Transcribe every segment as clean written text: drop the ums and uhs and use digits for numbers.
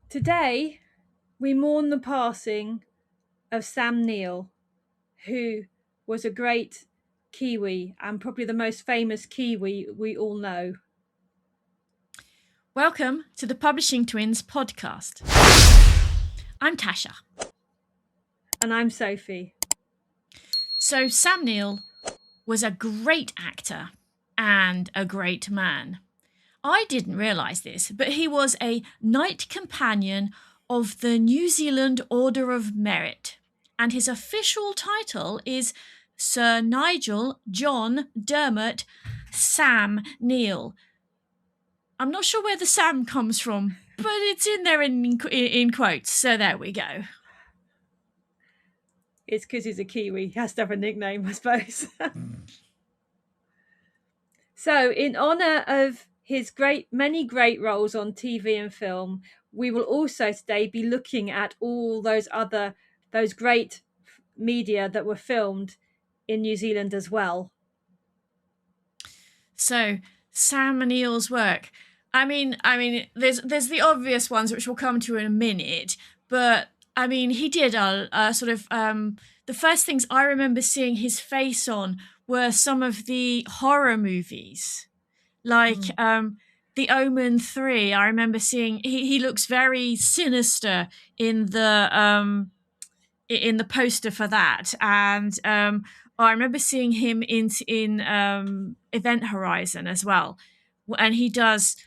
Today, we mourn the passing of Sam Neill, who was a great Kiwi and probably the most famous Kiwi we all know. Welcome to the Publishing Twins podcast. I'm Tasha. And I'm Sophie. So, Sam Neill was a great actor and a great man. I didn't realise this, but he was a Knight Companion of the New Zealand Order of Merit, and his official title is Sir Nigel John Dermot Sam Neill. I'm not sure where the Sam comes from, but it's in there in quotes, so there we go. It's because he's a Kiwi. He has to have a nickname, I suppose. So, in honour of his many great roles on TV and film, we will also today be looking at all those great media that were filmed in New Zealand as well. So, Sam Neill's work. I mean, there's the obvious ones which we'll come to in a minute, but I mean, he did a sort of the first things I remember seeing his face on were some of the horror movies, like the Omen 3. I remember seeing he looks very sinister in the poster for that, and I remember seeing him in Event Horizon as well, and he does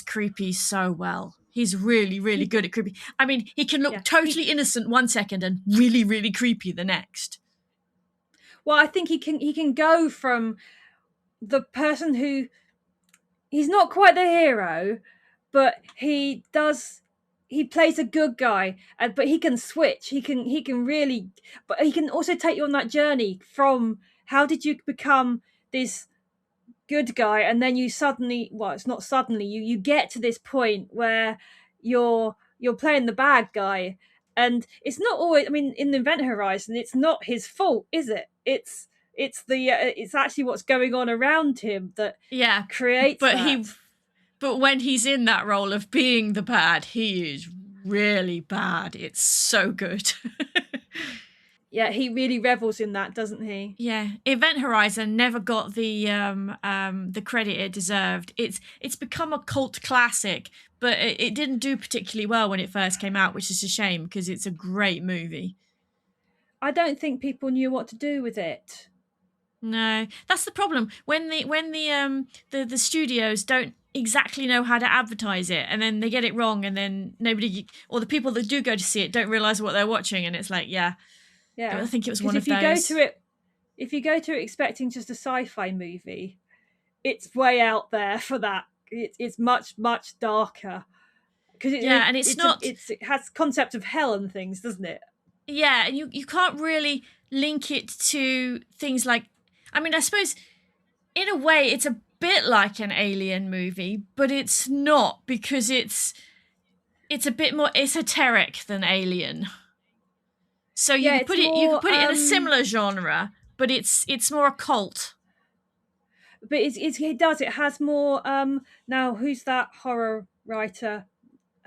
creepy so well. He's really, really good at creepy. I mean, he can look totally innocent one second and really, really creepy the next. Well, I think he can go from the person who he's not quite the hero, but he plays a good guy, but he can switch. He can really, but he can also take you on that journey from how did you become this good guy, and then you suddenly, well, it's not suddenly, you get to this point where you're playing the bad guy, and it's not always. I mean, in the Event Horizon, it's not his fault, is it? It's actually what's going on around him that creates that. But when he's in that role of being the bad, he is really bad. It's so good. Yeah, he really revels in that, doesn't he? Yeah, Event Horizon never got the credit it deserved. It's become a cult classic, but it didn't do particularly well when it first came out, which is a shame because it's a great movie. I don't think people knew what to do with it. No, that's the problem. When the studios don't exactly know how to advertise it, and then they get it wrong, and then nobody, or the people that do go to see it, don't realize what they're watching, and it's like, yeah. I think it was one of those. If you go to it expecting just a sci-fi movie, it's way out there for that. It's much, much darker because it has concept of hell and things, doesn't it? Yeah, and you can't really link it to things like, I mean, I suppose in a way it's a bit like an alien movie, but it's not, because it's a bit more esoteric than Alien. So you can put it in a similar genre, but it's more occult. But it has more. Now, who's that horror writer?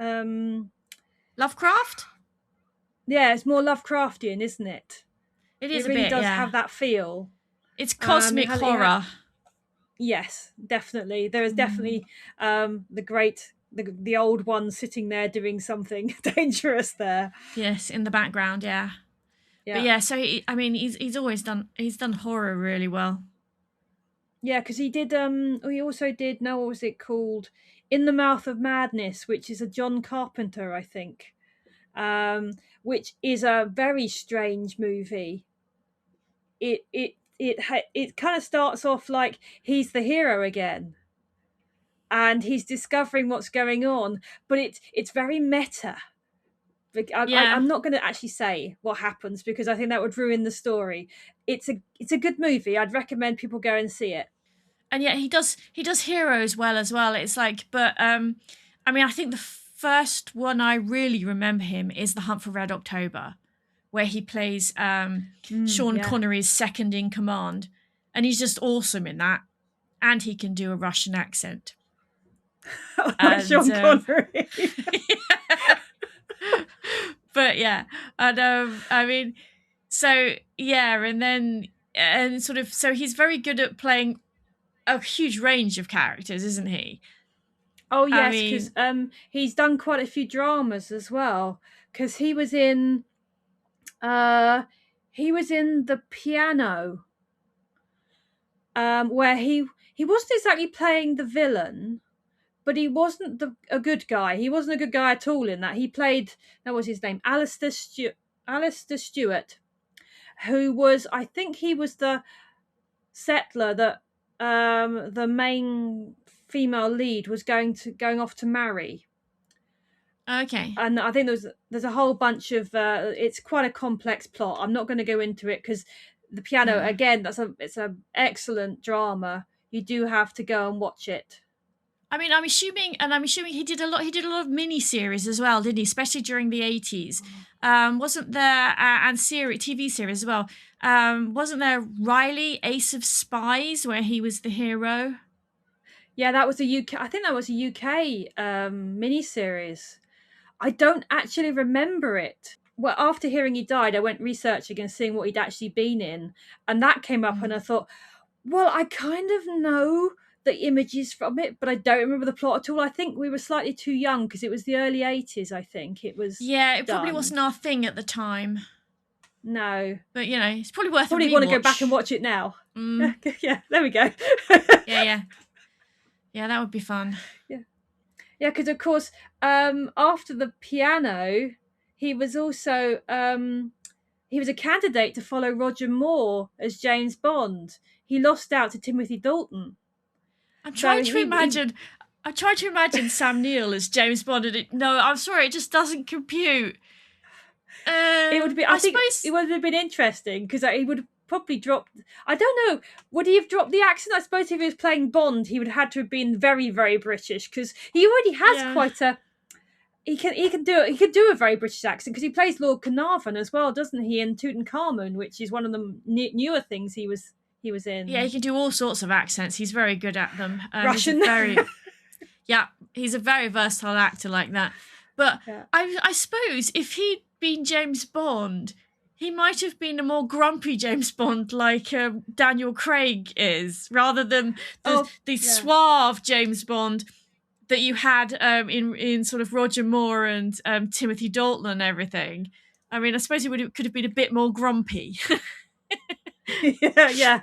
Lovecraft. Yeah, it's more Lovecraftian, isn't it? It is. It really does have that feel. It's cosmic horror. Yes, definitely. There is definitely the old one sitting there doing something dangerous there. Yes, in the background. Yeah. But yeah, so he's always done horror really well. Yeah, because he did. He also did. No, what was it called? In the Mouth of Madness, which is a John Carpenter, I think. Which is a very strange movie. It kind of starts off like he's the hero again, and he's discovering what's going on, but it's very meta. I'm not going to actually say what happens because I think that would ruin the story. It's a good movie. I'd recommend people go and see it. And yet he does heroes well as well. It's like, but I mean, I think the first one I really remember him is The Hunt for Red October, where he plays Sean Connery's second in command, and he's just awesome in that, and he can do a Russian accent. Sean Connery. But yeah, and I mean, so yeah, and then and sort of so he's very good at playing a huge range of characters, isn't he? Oh I yes, because mean, he's done quite a few dramas as well. Because uh he was in The Piano, where he wasn't exactly playing the villain, but he wasn't a good guy. He wasn't a good guy at all in that. He played, that was his name, Alistair Stewart, who was, I think he was the settler that the main female lead was going off to marry. okay. And I think there's a whole bunch of it's quite a complex plot. I'm not going to go into it because The Piano, Mm. again, it's a excellent drama. You do have to go and watch it. I mean, I'm assuming he did a lot. He did a lot of mini series as well, didn't he? Especially during the 80s. Wasn't there and TV series as well? Wasn't there Riley, Ace of Spies, where he was the hero? Yeah, that was a UK. I think that was a UK miniseries. I don't actually remember it. Well, after hearing he died, I went researching and seeing what he'd actually been in, and that came up, and I thought, well, I kind of know the images from it, but I don't remember the plot at all. I think we were slightly too young because it was the early 80s, I think it was Yeah, it probably done. wasn't our thing at the time, No. but it's probably worth Probably a rewatch. want to go back and watch it now. Mm. Yeah, there we go. Yeah, that would be fun. Yeah, because of course, after The Piano, he was also he was a candidate to follow Roger Moore as James Bond. He lost out to Timothy Dalton. I'm trying to imagine Sam Neill as James Bond, and no, I'm sorry, it just doesn't compute. It would be. I think suppose it would have been interesting because he would have probably dropped. I don't know. Would he have dropped the accent? I suppose if he was playing Bond, he would have had to have been very, very British because he already has quite a. He can do a very British accent because he plays Lord Carnarvon as well, doesn't he? In Tutankhamun, which is one of the newer things he was in. Yeah, he can do all sorts of accents. He's very good at them. Russian. He's a very versatile actor like that. But Yeah. I suppose if he'd been James Bond, he might have been a more grumpy James Bond like Daniel Craig is, rather than the suave James Bond that you had in sort of Roger Moore and Timothy Dalton and everything. I mean, I suppose he could have been a bit more grumpy. yeah.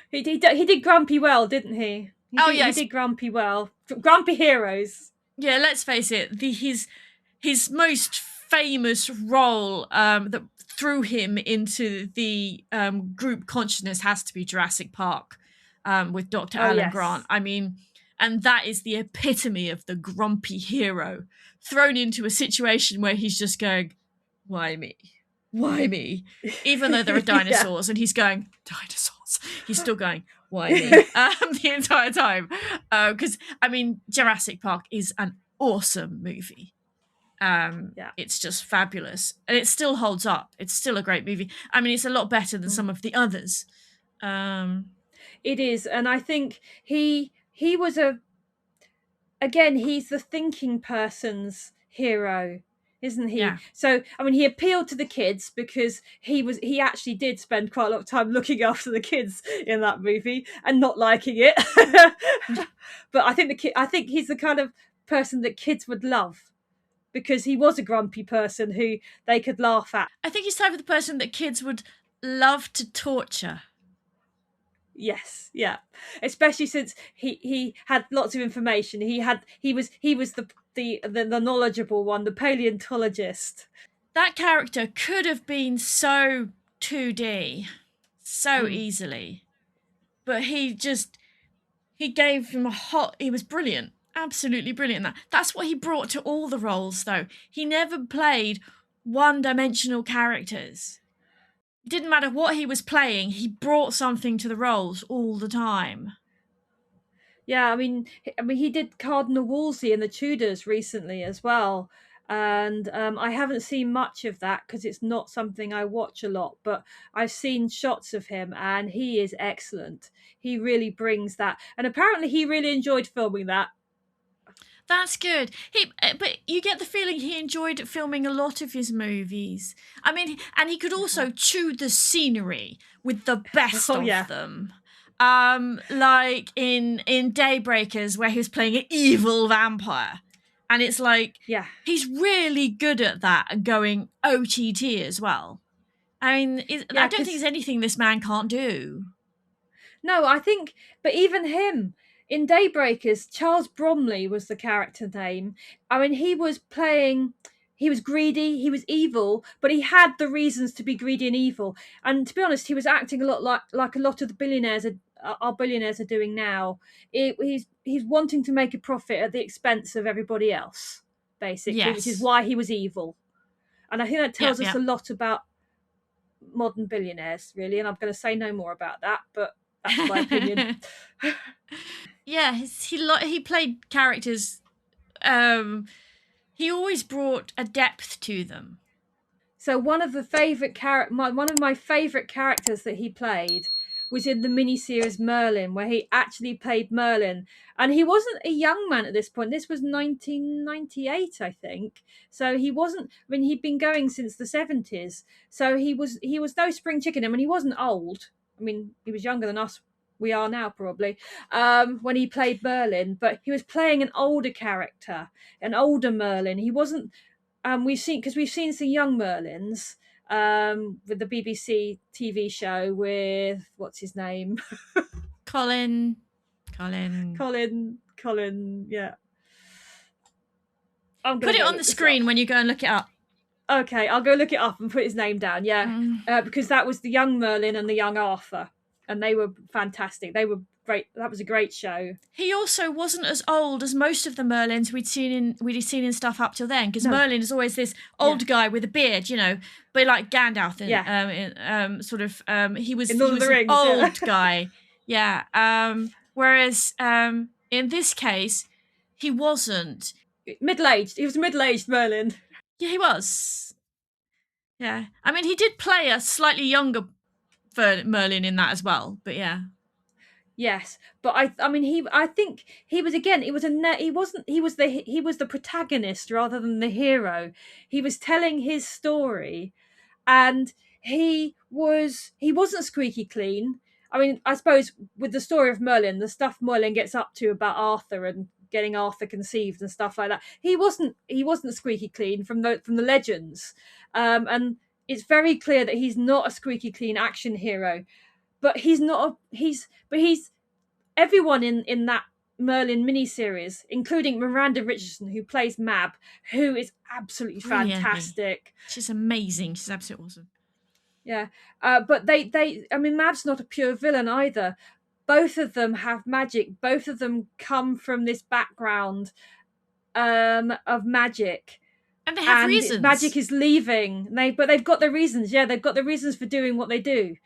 He did grumpy well, didn't he? He did grumpy well. Grumpy heroes. Yeah, let's face it. His most famous role that threw him into the group consciousness has to be Jurassic Park with Dr. Alan Grant. I mean, and that is the epitome of the grumpy hero thrown into a situation where he's just going, why me? Why me? Even though there are dinosaurs and he's going, dinosaurs. He's still going, why me? The entire time. Because, I mean, Jurassic Park is an awesome movie. It's just fabulous. And it still holds up. It's still a great movie. I mean, it's a lot better than some of the others. It is. And I think he was he's the thinking person's hero, isn't he? Yeah. So I mean, he appealed to the kids because he actually did spend quite a lot of time looking after the kids in that movie and not liking it. But I think he's the kind of person that kids would love because he was a grumpy person who they could laugh at. I think he's the type of the person that kids would love to torture. Yes, yeah. Especially since he had lots of information. He was the knowledgeable one, the paleontologist. That character could have been so 2D so easily. But he gave him he was brilliant. Absolutely brilliant. That's what he brought to all the roles though. He never played one-dimensional characters. It didn't matter what he was playing, he brought something to the roles all the time. Yeah, I mean, he did Cardinal Wolsey in the Tudors recently as well, and I haven't seen much of that because it's not something I watch a lot. But I've seen shots of him, and he is excellent. He really brings that, and apparently he really enjoyed filming that. That's good. But you get the feeling he enjoyed filming a lot of his movies. I mean, and he could also chew the scenery with the best Oh, of yeah. them. Like in Daybreakers, where he was playing an evil vampire, and it's like, Yeah. he's really good at that and going OTT as well. I mean, Yeah, I don't think there's anything this man can't do. No, I think, but even him in Daybreakers, Charles Bromley was the character name. I mean, he was greedy, he was evil, but he had the reasons to be greedy and evil. And to be honest, he was acting a lot like a lot of the billionaires our billionaires are doing now. He's wanting to make a profit at the expense of everybody else, basically, which is Yes. why he was evil. And I think that tells us Yeah. a lot about modern billionaires, really. And I'm going to say no more about that, but that's my opinion. Yeah, he played characters. He always brought a depth to them. So one of my favorite characters that he played was in the miniseries Merlin, where he actually played Merlin, and he wasn't a young man at this point. This was 1998, I think. So he wasn't. I mean, he'd been going since the 70s. So he was no spring chicken. I mean, he wasn't old. I mean, he was younger than us. We are now, probably, when he played Merlin, but he was playing an older character, an older Merlin. He wasn't. We've seen some young Merlins with the BBC TV show with what's his name, Colin. Colin. Yeah, Put it on the screen when you go and look it up. Okay, I'll go look it up and put his name down. Yeah, because that was the young Merlin and the young Arthur, and they were fantastic. They were great. That was a great show. He also wasn't as old as most of the Merlins we'd seen in stuff up till then, because Merlin is always this old guy with a beard, but like Gandalf. He was an old guy. Yeah. Whereas in this case, he wasn't. Middle-aged. He was middle-aged Merlin. Yeah, he was. Yeah. I mean, he did play a slightly younger Merlin in that as well, but yeah. Yes, but I think he was the protagonist rather than the hero. He was telling his story, and he wasn't squeaky clean. I mean, I suppose with the story of Merlin, the stuff Merlin gets up to about Arthur and getting Arthur conceived and stuff like that, he wasn't squeaky clean from the legends, and it's very clear that he's not a squeaky clean action hero. But he's everyone in that Merlin miniseries, including Miranda Richardson, who plays Mab, who is absolutely fantastic. She's amazing. She's absolutely awesome. Yeah, but Mab's not a pure villain either. Both of them have magic. Both of them come from this background of magic. And they have reasons. Magic is leaving. But they've got their reasons. Yeah, they've got the reasons for doing what they do.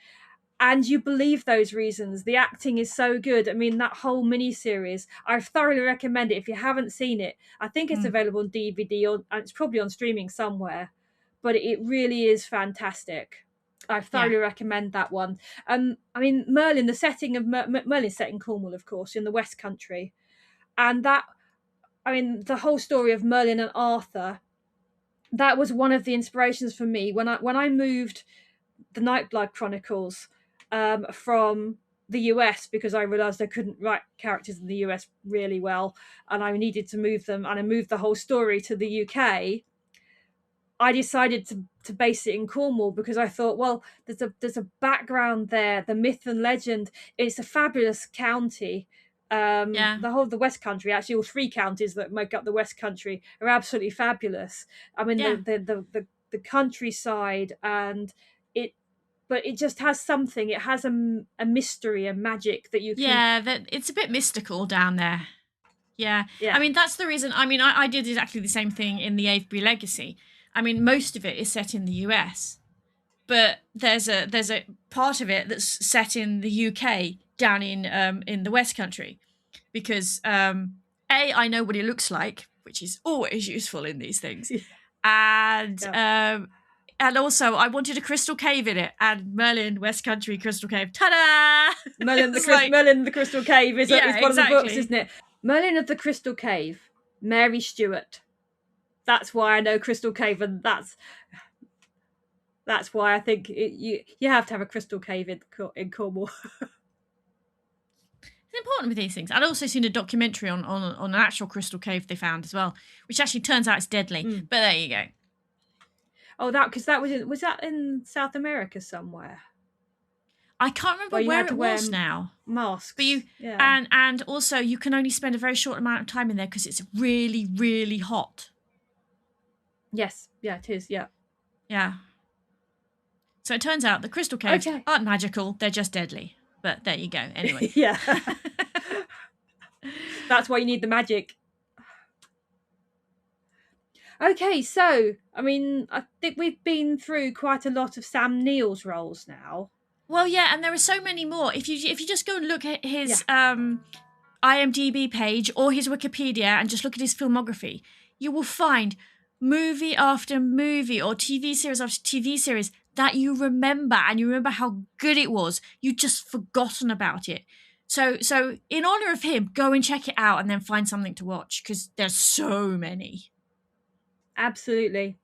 And you believe those reasons. The acting is so good. I mean, that whole miniseries, I thoroughly recommend it. If you haven't seen it, I think it's available on DVD or it's probably on streaming somewhere. But it really is fantastic. I thoroughly recommend that one. I mean, Merlin, the setting of Merlin's set in Cornwall, of course, in the West Country, and the whole story of Merlin and Arthur. That was one of the inspirations for me when I moved the Nightblood Chronicles from the US, because I realized I couldn't write characters in the US really well, and I needed to move them, and I moved the whole story to the UK. I decided to base it in Cornwall because I thought, well, there's a background there, the myth and legend. It's a fabulous county. The whole of the West Country, actually all three counties that make up the West Country, are absolutely fabulous. I mean, the countryside, and but it just has something. It has a mystery, a magic that you can... Yeah, it's a bit mystical down there. Yeah. I mean, that's the reason. I mean, I did exactly the same thing in the Avebury Legacy. I mean, most of it is set in the US, but there's a part of it that's set in the UK down in the West Country, because I know what it looks like, which is always useful in these things, and also I wanted a crystal cave in it, and Merlin West Country Crystal Cave. Ta-da! Merlin the Crystal Cave is one of the books, isn't it? Merlin of the Crystal Cave Mary Stuart. That's why I know Crystal Cave, and that's why I think you have to have a Crystal Cave in Cornwall. It's important with these things. I'd also seen a documentary on an actual crystal cave they found as well, which actually turns out it's deadly. But there you go. Oh, because that was that in South America somewhere? I can't remember where it was now. Masks. But and also you can only spend a very short amount of time in there because it's really, really hot. Yes, yeah, it is, yeah. Yeah. So it turns out the crystal caves aren't magical, they're just deadly. But there you go, anyway. Yeah. That's why you need the magic. Okay, so, I mean, I think we've been through quite a lot of Sam Neill's roles now. Well, yeah, and there are so many more. If you just go and look at his IMDb page or his Wikipedia and just look at his filmography, you will find movie after movie or TV series after TV series that you remember, and you remember how good it was. You've just forgotten about it. So in honor of him, go and check it out and then find something to watch, because there's so many. Absolutely.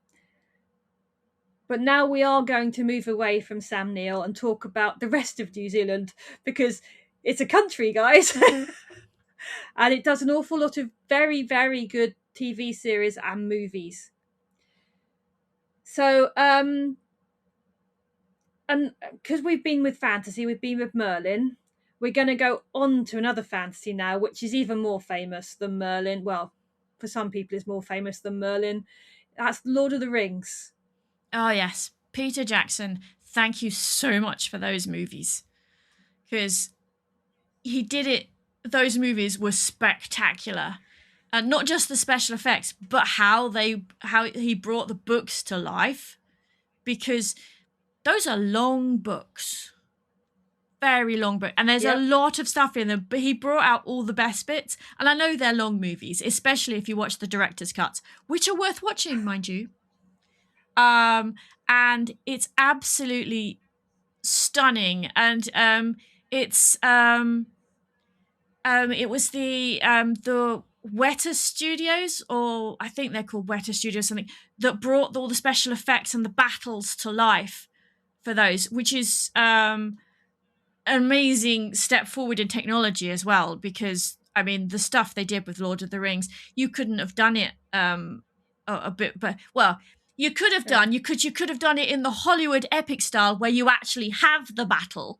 But now we are going to move away from Sam Neill and talk about the rest of New Zealand, because it's a country, guys. And it does an awful lot of very, very good TV series and movies. So, and because we've been with fantasy, we've been with Merlin, we're going to go on to another fantasy now, which is even more famous than Merlin. Well, for some people it's more famous than Merlin. That's Lord of the Rings. Oh, yes. Peter Jackson, thank you so much for those movies. Because he did it. Those movies were spectacular. And not just the special effects, but how he brought the books to life. Because those are long books. Very long book. And there's a lot of stuff in them, but he brought out all the best bits. And I know they're long movies, especially if you watch the director's cuts, which are worth watching, mind you. And it's absolutely stunning. And it was the Weta Studios, or I think they're called Weta Studios, something, that brought all the special effects and the battles to life for those, which is an amazing step forward in technology as well, because I mean the stuff they did with Lord of the Rings, you couldn't have done it a bit, but well, you could have done, you could have done it in the Hollywood epic style where you actually have the battle.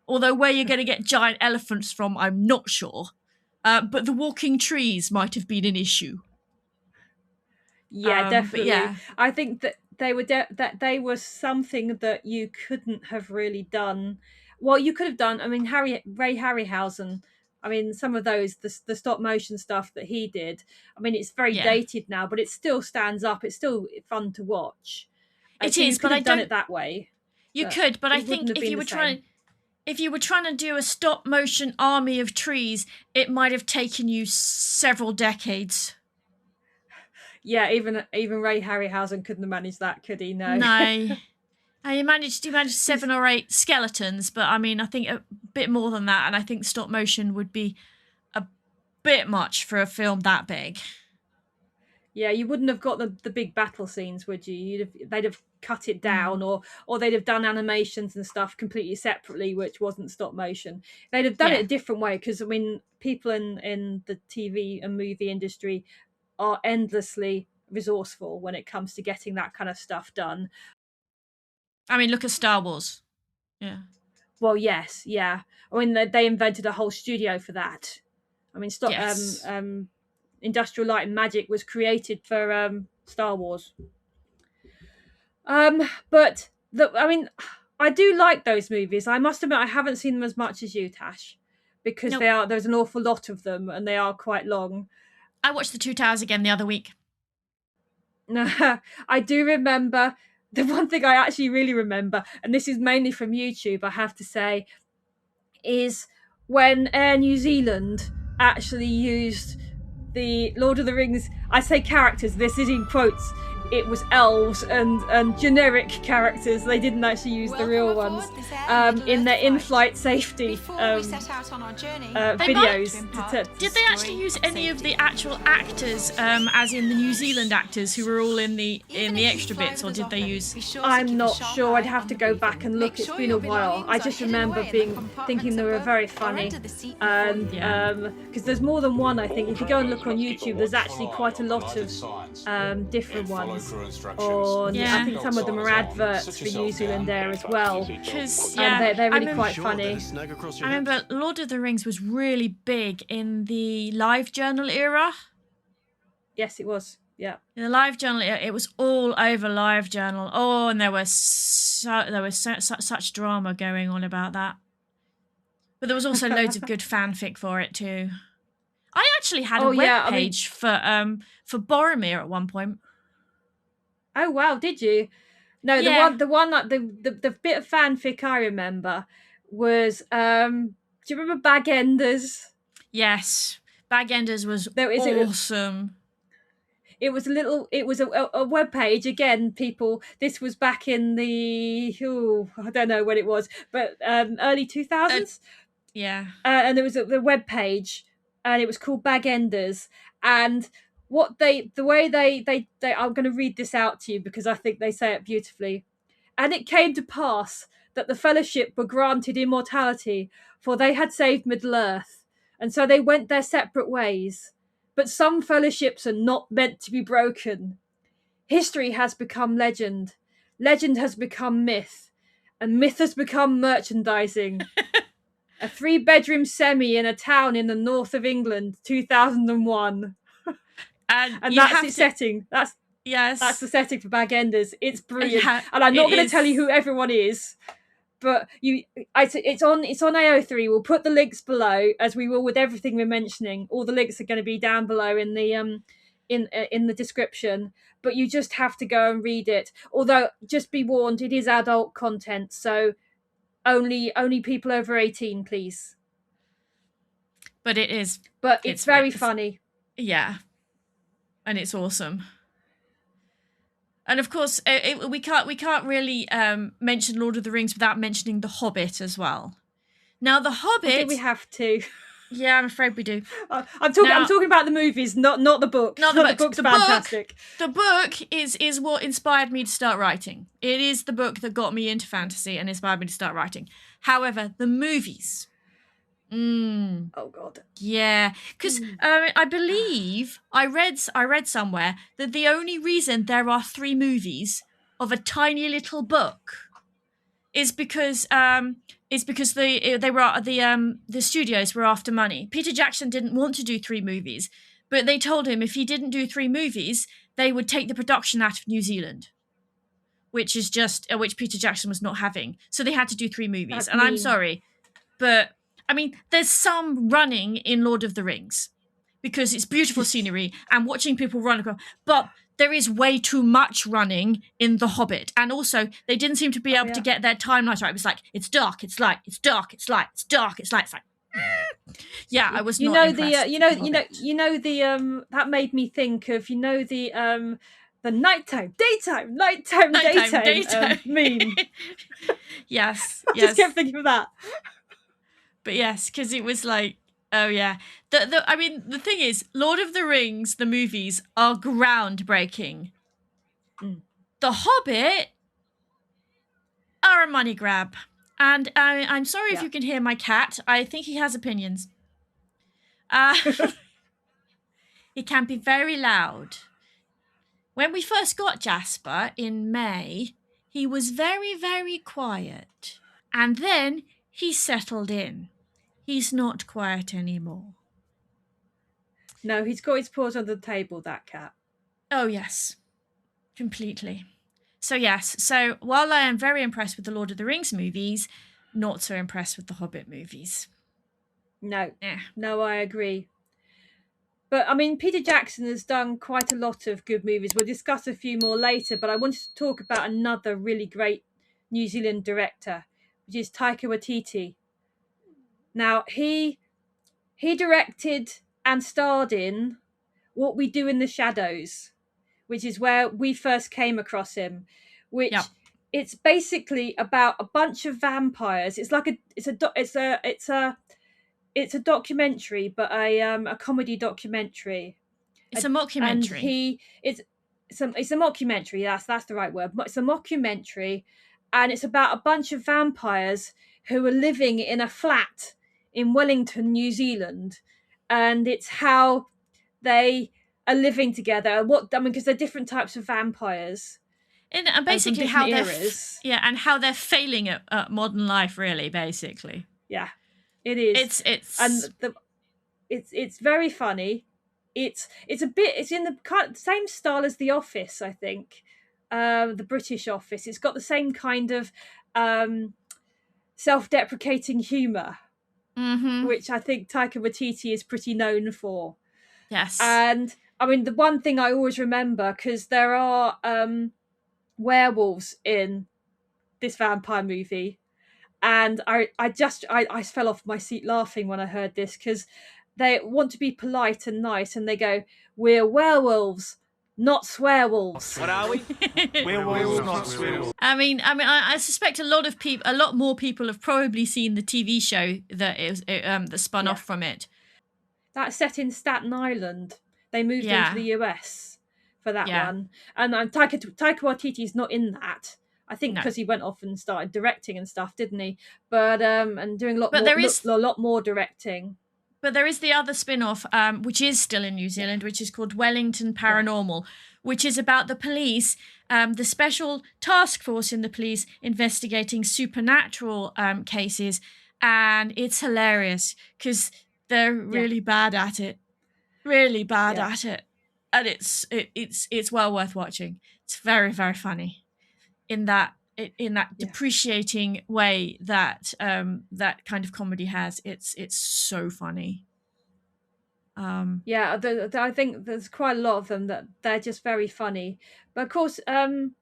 Although where you're going to get giant elephants from, I'm not sure. But the walking trees might have been an issue. Yeah, definitely. Yeah. I think that they were something that you couldn't have really done. Well, you could have done. I mean, Ray Harryhausen. I mean, some of those the stop motion stuff that he did. I mean, it's very dated now, but it still stands up. It's still fun to watch. It is, but I done it that way. You could, but I think if you were trying to do a stop motion army of trees, it might have taken you several decades. Yeah, even Ray Harryhausen couldn't have managed that, could he? No. He managed 7 or 8 skeletons, but I mean, I think a bit more than that, and I think stop motion would be a bit much for a film that big. Yeah, you wouldn't have got the big battle scenes, would you? They'd have cut it down, or they'd have done animations and stuff completely separately, which wasn't stop motion. They'd have done it a different way, because I mean, people in the TV and movie industry are endlessly resourceful when it comes to getting that kind of stuff done. I mean, look at Star Wars. Yeah. Well, yes, yeah. I mean, they invented a whole studio for that. I mean, Industrial Light and Magic was created for Star Wars. But I mean, I do like those movies. I must admit, I haven't seen them as much as you, Tash, because there's an awful lot of them, and they are quite long. I watched The Two Towers again the other week. I do remember. The one thing I actually really remember, and this is mainly from YouTube, I have to say, is when Air New Zealand actually used the Lord of the Rings, I say characters, this is in quotes, it was elves and generic characters. They didn't actually use the real ones in their in-flight safety videos. Did they actually use any of the actual actors, as in the New Zealand actors who were all in the extra bits, or did they use? I'm not sure. I'd have to go back and look. It's been a while. I just remember thinking they were very funny, and because there's more than one. I think if you go and look on YouTube, there's actually quite a lot of different ones. On, I think some of them are adverts for New Zealand Air as well. Because they're really quite funny. I remember Lord of the Rings was really big in the live journal era. Yes, it was. Yeah. In the live journal, it was all over live journal. Oh, and there was such drama going on about that. But there was also loads of good fanfic for it too. I actually had a web page for Boromir at one point. Oh wow, did you? No, the one that the bit of fanfic I remember was do you remember Bag Enders? Yes, Bag Enders was awesome. It was a web page again. People, this was back in the I don't know when it was, but early 2000s. And there was the web page, and it was called Bag Enders, and the way they I'm going to read this out to you because I think they say it beautifully. And it came to pass that the fellowship were granted immortality, for they had saved Middle Earth, and so they went their separate ways. But some fellowships are not meant to be broken. History has become legend. Legend has become myth. And myth has become merchandising. A 3-bedroom semi in a town in the north of England, 2001. And that's its setting. That's the setting for Bag Enders. It's brilliant. And I'm not going to tell you who everyone is, but it's on AO3. We'll put the links below, as we will with everything we're mentioning. All the links are going to be down below in the in the description. But you just have to go and read it. Although, just be warned, it is adult content, so only people over 18, please. But it is. But it's very funny. Yeah, and it's awesome. And of course, we can't really mention Lord of the Rings without mentioning The Hobbit as well. Now, The Hobbit. I think we have to. Yeah, I'm afraid we do. I'm talking about the movies, not the book. Not the book. The book's fantastic. The book is what inspired me to start writing. It is the book that got me into fantasy and inspired me to start writing. However, the movies. Oh God. Yeah, because I believe I read somewhere that the only reason there are 3 movies of a tiny little book is because the studios were after money. Peter Jackson didn't want to do 3 movies, but they told him if he didn't do 3 movies, they would take the production out of New Zealand, which Peter Jackson was not having. So they had to do 3 movies. And I'm sorry, but I mean, there's some running in Lord of the Rings because it's beautiful scenery and watching people run across, but there is way too much running in The Hobbit. And also, they didn't seem to be able to get their timelines right. It was like, it's dark, it's light, it's dark, it's light, it's dark, it's light. It's like, yeah, I was not impressed. That made me think of the nighttime, daytime meme. Yes, I just kept thinking of that. But yes, because it was like, oh yeah. I mean, the thing is, Lord of the Rings, the movies, are groundbreaking. The Hobbit are a money grab. And I'm sorry if you can hear my cat. I think he has opinions. It can be very loud. When we first got Jasper in May, he was very, very quiet. And then he settled in. He's not quiet anymore. No, he's got his paws under the table, that cat. Oh, yes. Completely. So, yes. So, while I am very impressed with the Lord of the Rings movies, not so impressed with the Hobbit movies. No. No, I agree. But, I mean, Peter Jackson has done quite a lot of good movies. We'll discuss a few more later, but I wanted to talk about another really great New Zealand director, which is Taika Waititi. Now, he directed and starred in What We Do in the Shadows, which is where we first came across him, which Yep. it's basically about a bunch of vampires. It's like it's a documentary, but a comedy documentary. It's a And mockumentary. it's a mockumentary. That's the right word. It's a mockumentary, and it's about a bunch of vampires who are living in a flat in Wellington, New Zealand, and it's how they are living together. Because they're different types of vampires And and from basically different how they're eras. and how they're failing at modern life, really, basically. Yeah, it is. And It's it's very funny. It's in the kind of same style as The Office, I think. The British Office. It's got the same kind of self-deprecating humor, which I think Taika Waititi is pretty known for. yes. And I mean, the one thing I always remember, because there are werewolves in this vampire movie, and I fell off my seat laughing when I heard this, because they want to be polite and nice, and they go, "We're werewolves, not swearwolves." What are we? Werewolves, not swearwolves. I suspect a lot more people have probably seen the TV show that spun off from it. That's set in Staten Island. They moved into the US for that one, and Taika Waititi is not in that. I think because he went off and started directing and stuff, didn't he? But and doing a lot more directing. But there is the other spin-off, which is still in New Zealand, which is called Wellington Paranormal, which is about the police, the special task force in the police investigating supernatural cases, and it's hilarious because they're really bad at it, and it's well worth watching. It's very, very funny in that depreciating way that that kind of comedy has. It's so funny. I think there's quite a lot of them that they're just very funny. But of course, Taika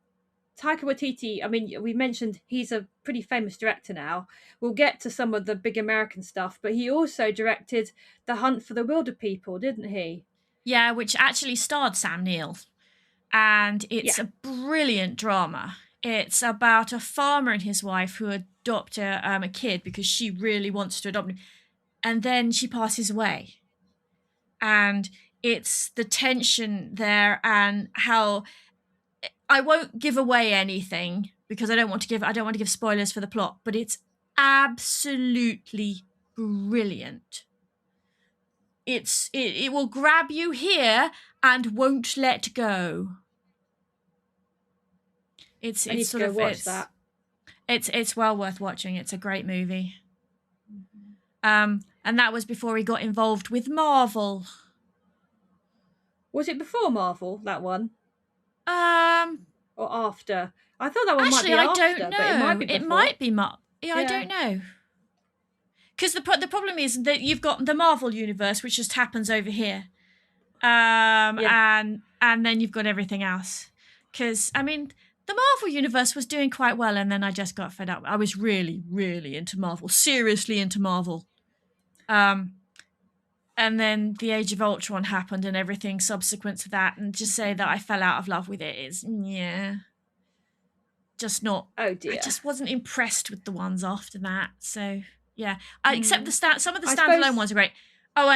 Waititi, I mean, we mentioned he's a pretty famous director now. We'll get to some of the big American stuff, but he also directed The Hunt for the Wilder People, didn't he? Yeah, which actually starred Sam Neill. And it's a brilliant drama. It's about a farmer and his wife who adopt a kid because she really wants to adopt him. And then she passes away. And it's the tension there, and how I won't give away anything because I don't want to give spoilers for the plot, but it's absolutely brilliant. It will grab you here and won't let go. It's well worth watching. It's a great movie. And that was before he got involved with Marvel. Was it before Marvel, that one? Or after? I thought that one actually, might be after. I don't know. But it might be before. It might be I don't know. Because the problem is that you've got the Marvel universe, which just happens over here. And then you've got everything else. Because, I mean, the Marvel universe was doing quite well, and then I just got fed up. I was really, really into Marvel. Seriously into Marvel. And then the Age of Ultron happened and everything subsequent to that, and just say that I fell out of love with it is, just not. Oh dear. I just wasn't impressed with the ones after that. So yeah, except some of the standalone ones are great. Oh,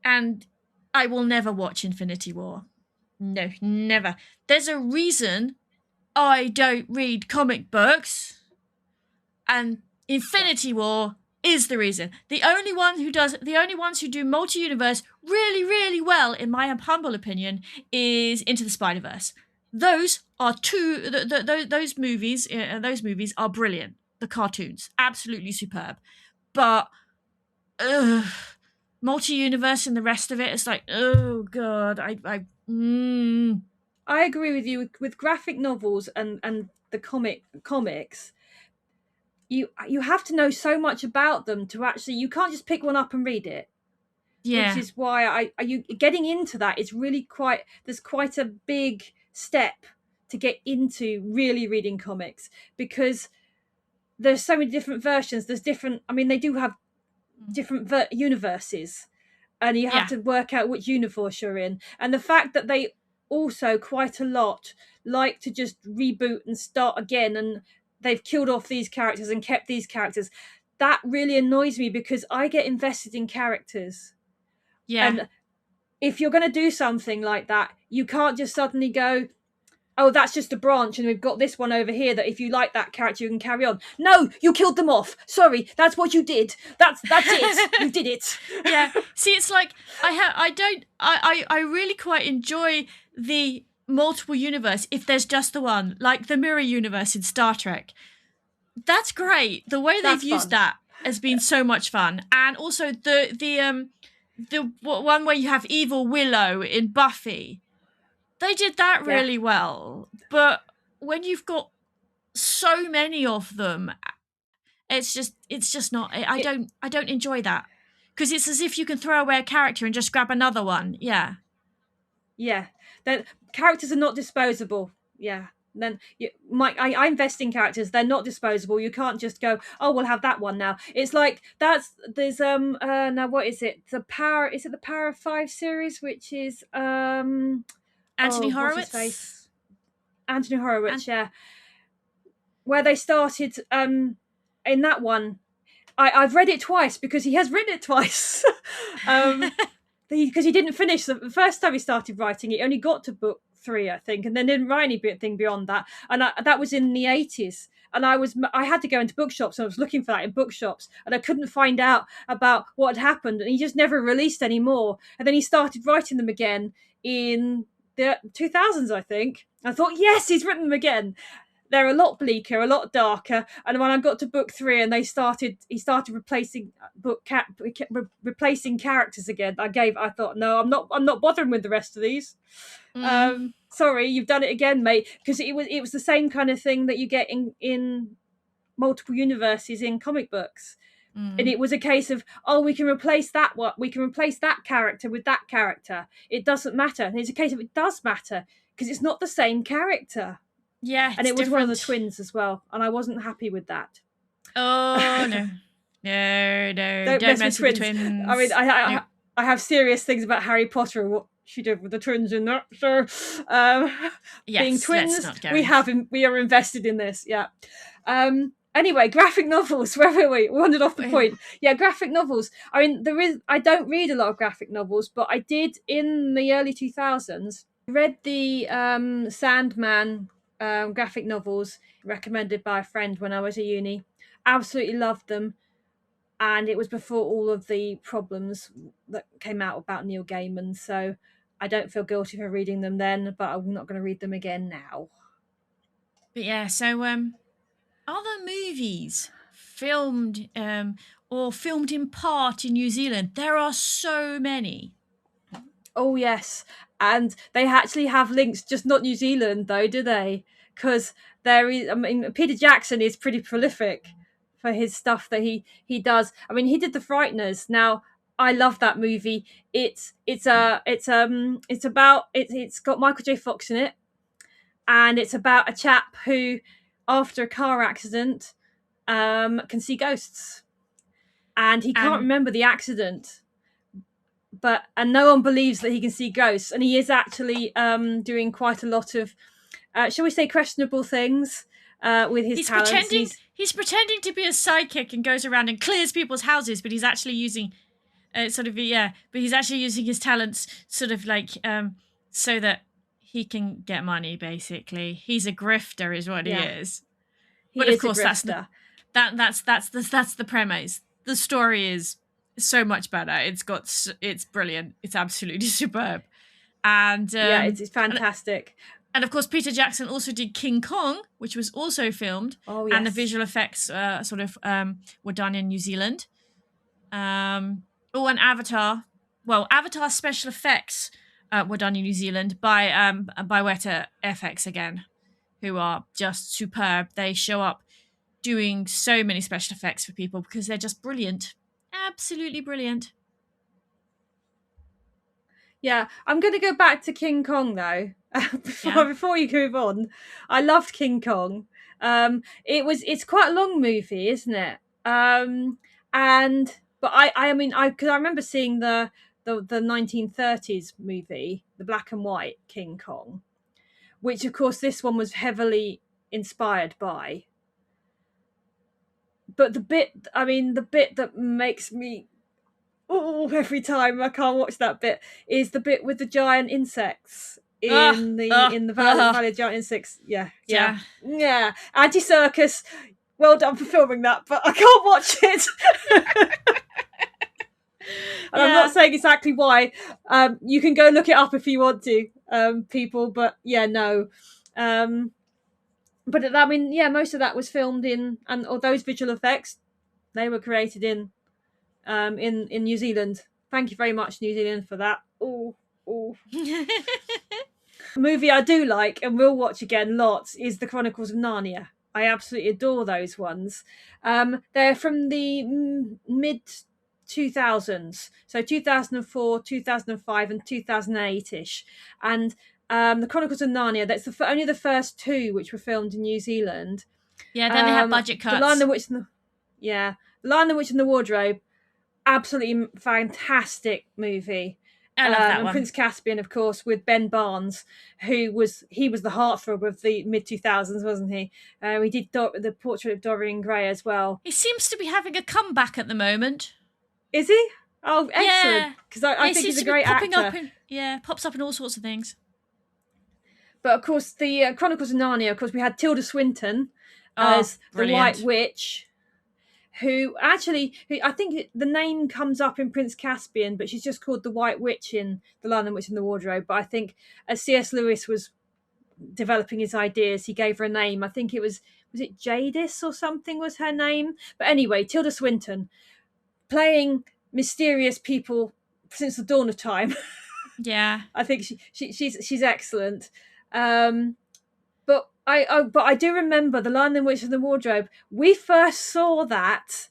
and I will never watch Infinity War. No, never. There's a reason I don't read comic books, and Infinity War is the reason. The only ones who do multi-universe really, really well, in my humble opinion, is Into the Spider-Verse. Those are those movies are brilliant. The cartoons, absolutely superb. But multi-universe and the rest of it is like, oh god, I agree with you with graphic novels and the comics. You have to know so much about them to actually, you can't just pick one up and read it. Yeah. Which is why you getting into that is really there's quite a big step to get into really reading comics, because there's so many different versions. There's different, I mean, they do have different universes, and you have to work out which universe you're in. And the fact that they also quite a lot like to just reboot and start again, and they've killed off these characters and kept these characters, that really annoys me, because I get invested in characters. Yeah. And if you're going to do something like that, you can't just suddenly go, oh, that's just a branch, and we've got this one over here that if you like that character, you can carry on. No, you killed them off. Sorry, that's what you did. That's it. You did it. Yeah. See, it's like I really quite enjoy the multiple universe if there's just the one, like the mirror universe in Star Trek. That's great. The way they've used that has been so much fun. And also the one where you have evil Willow in Buffy. They did that really well. But when you've got so many of them, it's just not, I don't enjoy that. Because it's as if you can throw away a character and just grab another one. Yeah. Yeah. Characters are not disposable. Yeah. Then I invest in characters. They're not disposable. You can't just go, oh, we'll have that one now. It's like there's now what is it? The Power of 5 series, which is Anthony what's Horowitz? his face? Anthony Horowitz, yeah. Where they started in that one. I've read it twice because he has written it twice. Because he didn't finish the first time he started writing it. He only got to book 3, I think, and then didn't write anything beyond that. And that was in the 80s. And I had to go into bookshops, and I was looking for that in bookshops, and I couldn't find out about what had happened. And he just never released any more. And then he started writing them again in the 2000s, I think. I thought, yes, he's written them again. They're a lot bleaker, a lot darker. And when I got to book 3 and he started replacing replacing characters again, I thought, no, I'm not bothering with the rest of these. Sorry, you've done it again, mate. Because it was the same kind of thing that you get in multiple universes in comic books. And it was a case of, oh, we can replace that character with that character. It doesn't matter. And it's a case of, it does matter, because it's not the same character. Yeah, and it was different. one of the twins as well, and I wasn't happy with that. Oh no, no! Don't mess with the twins. I mean, I have serious things about Harry Potter and what she did with the twins in that. So, yes, being twins, let's not go. we are invested in this. Yeah. Anyway, graphic novels. Where were we? We wandered off the point. Yeah, graphic novels. I mean, I don't read a lot of graphic novels, but I did in the early 2000s. I read the Sandman graphic novels recommended by a friend when I was at uni. Absolutely loved them, and it was before all of the problems that came out about Neil Gaiman, so I don't feel guilty for reading them then, but I'm not going to read them again now. But yeah, so other movies filmed or filmed in part in New Zealand, there are so many. Oh yes, and they actually have links, just not New Zealand though, do they? Because there is, I mean, Peter Jackson is pretty prolific for his stuff that he does. I mean, he did The Frighteners. Now, I love that movie. It's got Michael J. Fox in it, and it's about a chap who, after a car accident, can see ghosts, and he can't remember the accident. And no one believes that he can see ghosts, and he is actually doing quite a lot of, shall we say, questionable things with his talents. He's pretending to be a psychic and goes around and clears people's houses, but he's actually using but he's actually using his talents sort of like so that he can get money. Basically, he's a grifter, is what he is. But of course, that's the premise. The story is so much better. It's brilliant. It's absolutely superb. And it's fantastic. And of course, Peter Jackson also did King Kong, which was also filmed. Oh, yes. And the visual effects were done in New Zealand. And Avatar. Well, Avatar special effects were done in New Zealand by Weta FX again, who are just superb. They show up doing so many special effects for people because they're just brilliant. Absolutely brilliant. Yeah, I'm going to go back to King Kong though. Before you move on, I loved King Kong. It's quite a long movie, isn't it? But I remember seeing the the 1930s movie, the black and white King Kong, which of course this one was heavily inspired by. But the bit that makes me every time I can't watch that bit is the bit with the giant insects in the Valley of Giant Insects. Yeah. Anti-circus. Well done for filming that, but I can't watch it. And I'm not saying exactly why. You can go look it up if you want to, people. But no. But I mean, most of that was filmed in, and all those visual effects, they were created in New Zealand. Thank you very much, New Zealand, for that. Oh. A movie I do like and will watch again lots is The Chronicles of Narnia. I absolutely adore those ones. They're from the mid 2000s, so 2004, 2005, and 2008ish. And The Chronicles of Narnia, that's only the first two which were filmed in New Zealand. Yeah, then they have budget cuts. The Lion, the Witch, and The Lion, the Witch, and the Wardrobe, absolutely fantastic movie. I love that and one. Prince Caspian, of course, with Ben Barnes, he was the heartthrob of the mid 2000s, wasn't he? He did the Portrait of Dorian Gray as well. He seems to be having a comeback at the moment. Is he? Oh, excellent! Because I think he's a great actor. Pops up in all sorts of things. But of course, the Chronicles of Narnia. Of course, we had Tilda Swinton as the White Witch. Who I think the name comes up in Prince Caspian, but she's just called the White Witch in The Lion, the Witch, and the Wardrobe. But I think as C.S. Lewis was developing his ideas, he gave her a name. I think it was it Jadis or something was her name. But anyway, Tilda Swinton playing mysterious people since the dawn of time. Yeah, I think she's excellent. But I do remember The Lion, the Witch, and the Wardrobe. We first saw that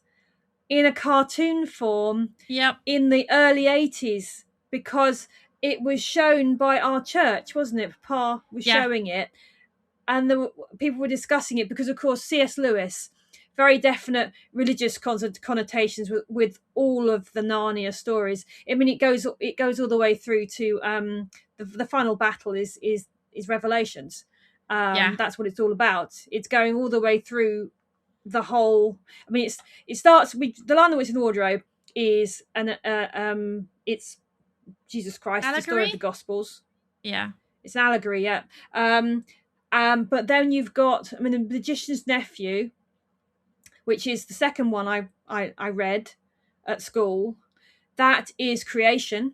in a cartoon form in the early 80s because it was shown by our church, wasn't it? Pa was showing it, and people were discussing it because, of course, C.S. Lewis, very definite religious connotations with all of the Narnia stories. I mean, it goes all the way through to the final battle is Revelations. That's what it's all about. It's going all the way through the whole. I mean, it starts with The Lion, the Witch, and the Wardrobe is it's Jesus Christ, allegory? The story of the Gospels. Yeah, it's an allegory. Yeah, but then you've got, The Magician's Nephew, which is the second one I read at school. That is creation.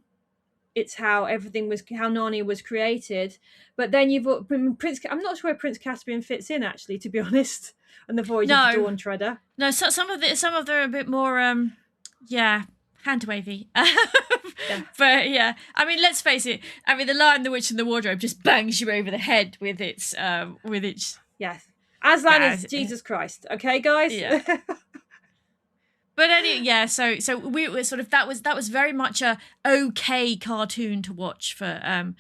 It's how Narnia was created. But then you've got Prince. I'm not sure where Prince Caspian fits in, actually, to be honest. And the Voyage of the Dawn Treader. No, some of them are a bit more, hand wavy. But yeah, I mean, let's face it. I mean, The Lion, the Witch, and the Wardrobe just bangs you over the head with its. Yes, Aslan is Jesus Christ. Okay, guys. Yeah. But so we were sort of that was very much a okay cartoon to watch for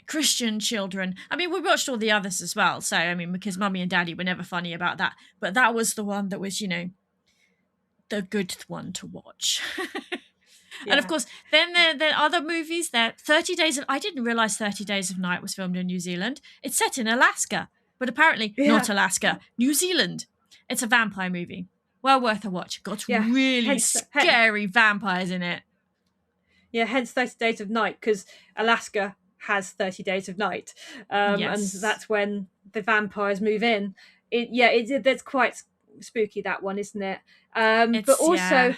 Christian children. I mean, we watched all the others as well. So I mean, because Mummy and Daddy were never funny about that, but that was the one that was, the good one to watch. And of course, then there are other movies. There, 30 Days of. I didn't realize 30 Days of Night was filmed in New Zealand. It's set in Alaska, but apparently not Alaska, New Zealand. It's a vampire movie. Well worth a watch. Got really scary vampires in it. Yeah, hence 30 Days of Night, because Alaska has 30 Days of Night. And that's when the vampires move in. That's quite spooky, that one, isn't it? But also,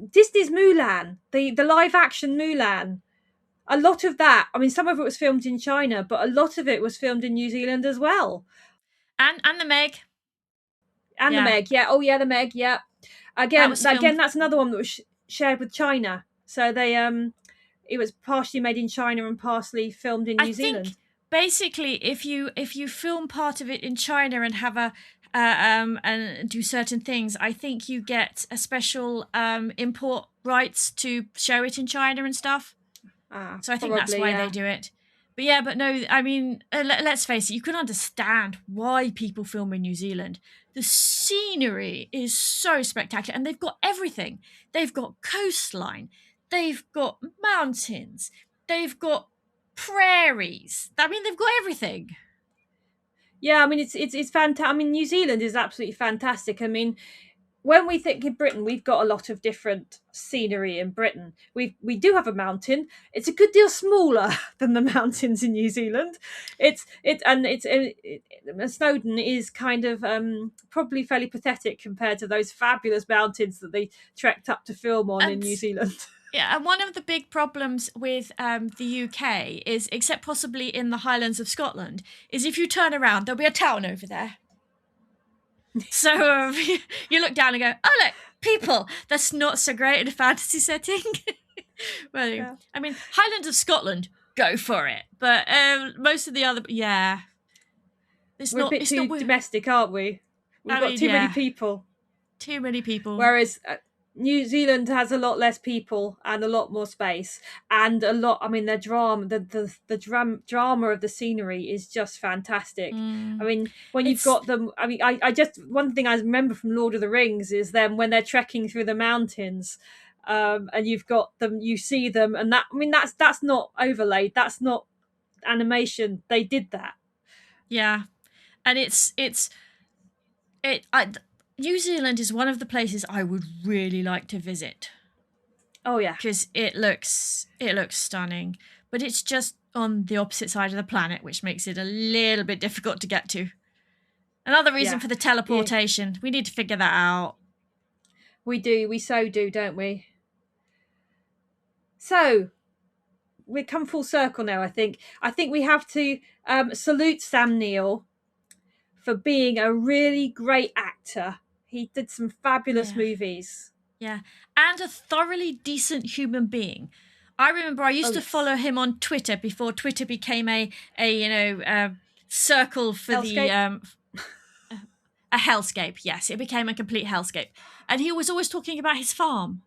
Disney's Mulan, the live-action Mulan, a lot of that, I mean, some of it was filmed in China, but a lot of it was filmed in New Zealand as well. And the Meg. And the Meg, Oh, yeah, the Meg, yeah. Again, that's another one that was shared with China. So they, it was partially made in China and partially filmed in New Zealand. Think basically, if you film part of it in China and have and do certain things, I think you get a special import rights to show it in China and stuff. So I think that's why they do it. But no, I mean, let's face it, you can understand why people film in New Zealand. The scenery is so spectacular, and they've got everything. They've got coastline, they've got mountains, they've got prairies. I mean, they've got everything. Yeah, I mean it's fantastic. I mean, New Zealand is absolutely fantastic. I mean, when we think in Britain, we've got a lot of different scenery in Britain. We do have a mountain. It's a good deal smaller than the mountains in New Zealand. Snowdon is kind of probably fairly pathetic compared to those fabulous mountains that they trekked up to film on in New Zealand. Yeah, and one of the big problems with the UK is, except possibly in the Highlands of Scotland, is if you turn around, there'll be a town over there. So you look down and go, oh, look, people. That's not so great in a fantasy setting. Well, yeah. I mean, Highlands of Scotland, go for it. But most of the other, yeah. We're a bit too domestic, aren't we? We've got too many people. Too many people. Whereas New Zealand has a lot less people and a lot more space and a lot. I mean, the drama of the scenery is just fantastic. I mean, when you've got them, I mean, I just, one thing I remember from Lord of the Rings is them when they're trekking through the mountains, and you've got them, you see them, and that, I mean, that's not overlaid, that's not animation. They did that. Yeah, and New Zealand is one of the places I would really like to visit. Oh yeah, because it looks stunning, but it's just on the opposite side of the planet, which makes it a little bit difficult to get to. Another reason for the teleportation. Yeah. We need to figure that out. We so do, don't we? So we've come full circle now. I think we have to salute Sam Neill for being a really great actor. He did some fabulous movies. Yeah, and a thoroughly decent human being. I remember I used to follow him on Twitter before Twitter became a circle for hellscape. A hellscape. Yes, it became a complete hellscape. And he was always talking about his farm.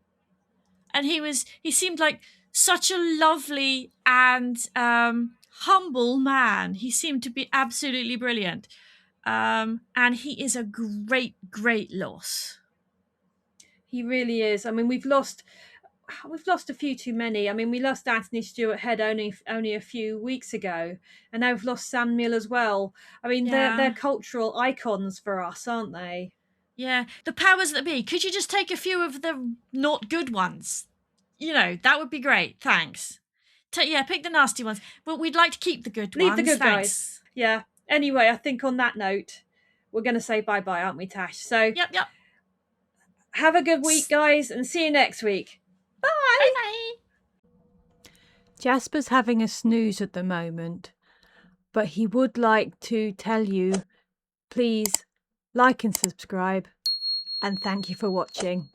And he seemed like such a lovely and humble man. He seemed to be absolutely brilliant. And he is a great, great loss. He really is. I mean, we've lost a few too many. I mean, we lost Anthony Stewart Head only a few weeks ago, and now we've lost Sam Neill as well. I mean, they're cultural icons for us, aren't they? Yeah, the powers that be. Could you just take a few of the not good ones? You know, that would be great. Thanks. Pick the nasty ones, but we'd like to keep the good ones. Leave the good guys. Yeah. Anyway, I think on that note, we're going to say bye-bye, aren't we, Tash? So, yep. Have a good week, guys, and see you next week. Bye. Bye. Jasper's having a snooze at the moment, but he would like to tell you, please like and subscribe, and thank you for watching.